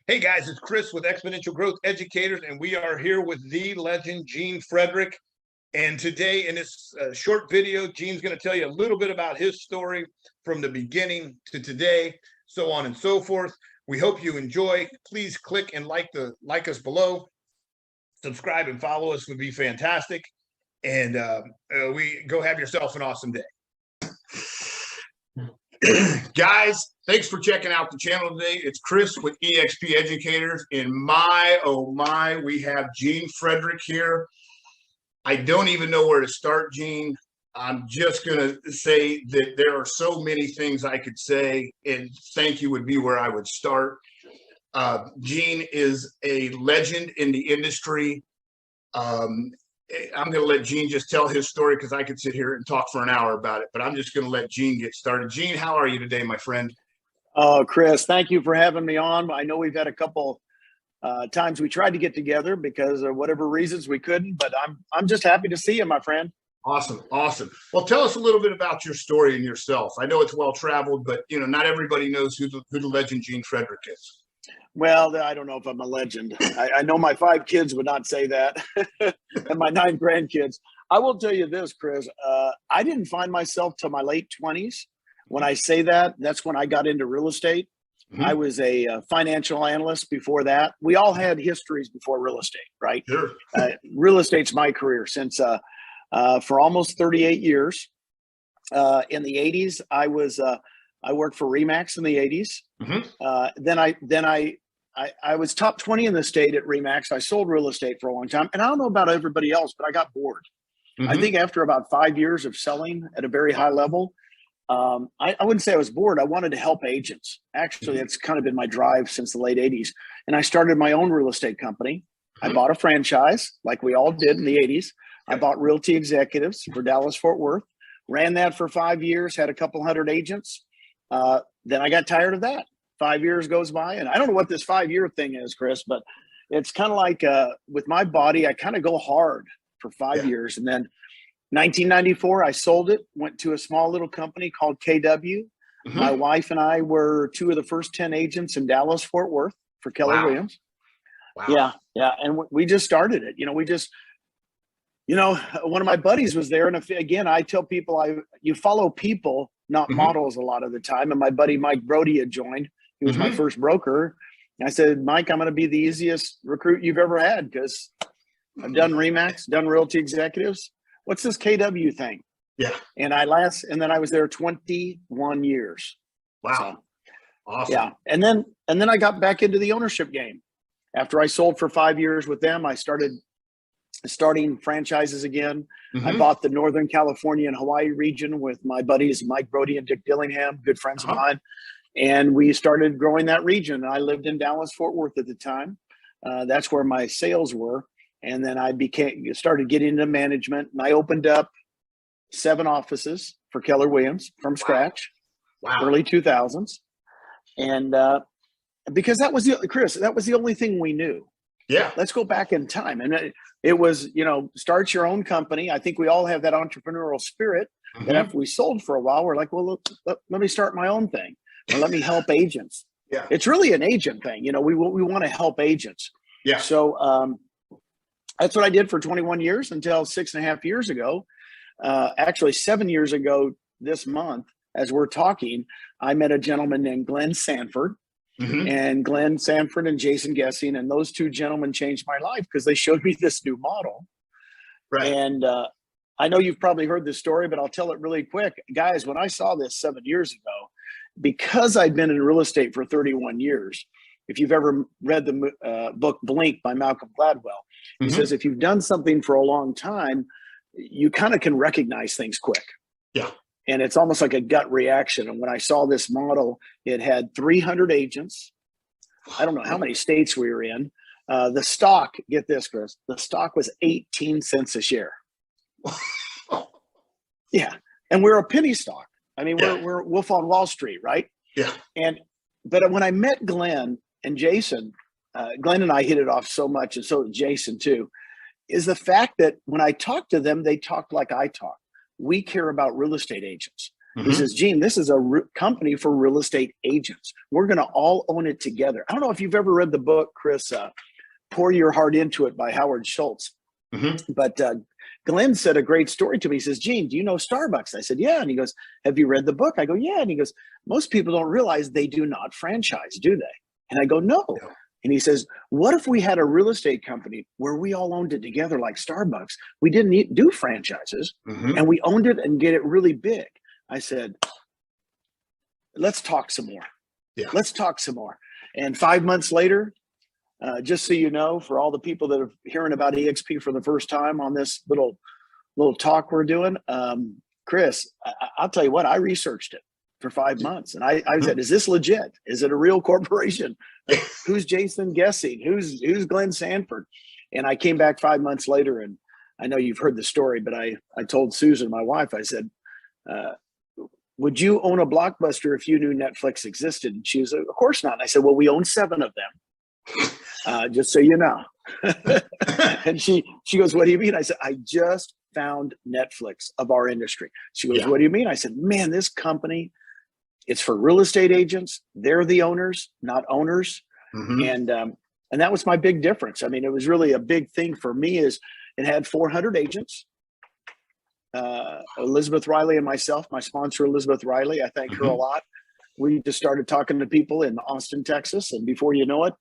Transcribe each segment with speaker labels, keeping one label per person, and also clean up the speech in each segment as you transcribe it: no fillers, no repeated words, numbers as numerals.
Speaker 1: Hey guys, it's Chris with Exponential Growth Educators, and we are here with the legend, Gene Fredrick. And today in this short video, Gene's going to tell you a little bit about his story from the beginning to today, so on and so forth. We hope you enjoy. Please click and like us below. Subscribe and follow us would be fantastic. And we go have yourself an awesome day. Guys, thanks for checking out the channel today. It's Chris with EXP Educators, and oh my, we have Gene Fredrick here. I don't even know where to start, Gene. I'm just going to say that there are so many things I could say, and thank you would be where I would start. Gene is a legend in the industry. I'm going to let Gene just tell his story because I could sit here and talk for an hour about it, but I'm just going to let Gene get started. Gene, how are you today, my friend?
Speaker 2: Oh, Chris, thank you for having me on. I know we've had a couple times we tried to get together because of whatever reasons we couldn't, but I'm just happy to see you, my friend.
Speaker 1: Awesome. Awesome. Well, tell us a little bit about your story and yourself. I know it's well-traveled, but not everybody knows who the legend Gene Fredrick is.
Speaker 2: Well, I don't know if I'm a legend. I know my 5 kids would not say that, and my 9 grandkids. I will tell you this, Chris. I didn't find myself till my late 20s. When I say that, that's when I got into real estate. Mm-hmm. I was a financial analyst before that. We all had histories before real estate, right?
Speaker 1: Sure.
Speaker 2: Real estate's my career since for almost 38 years. In the 80s, I worked for RE/MAX in the 80s. Mm-hmm. Then I was top 20 in the state at RE/MAX. I sold real estate for a long time. And I don't know about everybody else, but I got bored. Mm-hmm. I think after about 5 years of selling at a very high level, I wouldn't say I was bored. I wanted to help agents. Actually, that's kind of been my drive since the late 80s. And I started my own real estate company. Mm-hmm. I bought a franchise like we all did in the 80s. I bought Realty Executives for Dallas, Fort Worth, ran that for 5 years, had a couple hundred agents. Then I got tired of that. 5 years goes by, and I don't know what this 5-year thing is, Chris, but it's kind of like with my body, I kind of go hard for 5 years. And then 1994, I sold it, went to a small little company called KW. Mm-hmm. My wife and I were 2 of the first 10 agents in Dallas, Fort Worth for Keller Williams. Wow. Yeah. And we just started it. One of my buddies was there. And again, I tell people you follow people, not mm-hmm. models a lot of the time. And my buddy, Mike Brody, had joined. He was mm-hmm. my first broker. I said, Mike, I'm going to be the easiest recruit you've ever had because I've done RE/MAX, done Realty Executives. What's this KW thing? Yeah. And then I was there 21 years.
Speaker 1: Wow. So, awesome.
Speaker 2: Yeah. And then I got back into the ownership game. After I sold for 5 years with them, I started starting franchises again. Mm-hmm. I bought the Northern California and Hawaii region with my buddies, Mike Brody and Dick Dillingham, good friends of mine. And we started growing that region. I lived in Dallas, Fort Worth at the time. That's where my sales were. And then I started getting into management, and I opened up 7 offices for Keller Williams from scratch, early 2000s. And because that was the only thing we knew. Yeah. Let's go back in time. And it was, start your own company. I think we all have that entrepreneurial spirit. Mm-hmm. And after we sold for a while, we're like, well, let me start my own thing. Or let me help agents. Yeah. It's really an agent thing. We want to help agents. Yeah. So that's what I did for 21 years until 6.5 years ago. Actually, 7 years ago this month, as we're talking, I met a gentleman named Glenn Sanford. Mm-hmm. And Glenn Sanford and Jason Gessing, and those 2 gentlemen changed my life because they showed me this new model. Right. And I know you've probably heard this story, but I'll tell it really quick. Guys, when I saw this 7 years ago, because I've been in real estate for 31 years, if you've ever read the book Blink by Malcolm Gladwell, he mm-hmm. says if you've done something for a long time, you kind of can recognize things quick. Yeah. And it's almost like a gut reaction. And when I saw this model, it had 300 agents. I don't know how many states we were in. The stock, get this, Chris, the stock was 18 cents a share. Yeah. And we're a penny stock. I mean, we're Wolf on Wall Street, right? Yeah. But when I met Glenn and Jason, Glenn and I hit it off so much, and so did Jason too, is the fact that when I talk to them, they talk like I talk. We care about real estate agents. He says, Gene, this is a company for real estate agents. We're going to all own it together. I don't know if you've ever read the book, Chris, Pour Your Heart Into It by Howard Schultz. But Glenn said a great story to me. He says, Gene, do you know Starbucks? I said, yeah. And he goes, have you read the book? I go, yeah. And he goes, most people don't realize they do not franchise, do they? And I go, no. And he says, what if we had a real estate company where we all owned it together like Starbucks? We didn't do franchises and we owned it and get it really big. I said, let's talk some more. Let's talk some more. And 5 months later, just so you know, for all the people that are hearing about EXP for the first time on this little talk we're doing, Chris, I'll tell you what, I researched it for 5 months. And I said, is this legit? Is it a real corporation? Who's Jason Guessing? Who's Glenn Sanford? And I came back 5 months later, and I know you've heard the story, but I told Susan, my wife, I said, would you own a Blockbuster if you knew Netflix existed? And she was like, of course not. And I said, well, we own 7 of them, just so you know. And she goes, what do you mean? I said, I just found Netflix of our industry. She goes, what do you mean? I said, man, this company, it's for real estate agents. They're the owners, not owners. And that was my big difference. I mean, it was really a big thing for me is it had 400 agents. Elizabeth Riley and myself, my sponsor, Elizabeth Riley, I thank her a lot. We just started talking to people in Austin, Texas. And before you know it,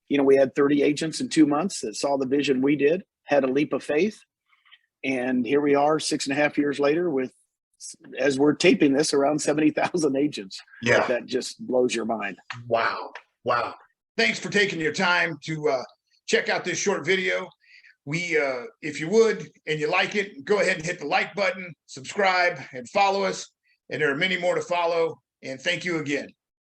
Speaker 2: we had 30 agents in 2 months that saw the vision we did, had a leap of faith. And here we are 6.5 years later with, as we're taping this, around 70,000 agents.
Speaker 1: Yeah.
Speaker 2: That just blows your mind.
Speaker 1: Wow. Thanks for taking your time to check out this short video. If you would, and you like it, go ahead and hit the like button, subscribe, and follow us. And there are many more to follow. And thank you again.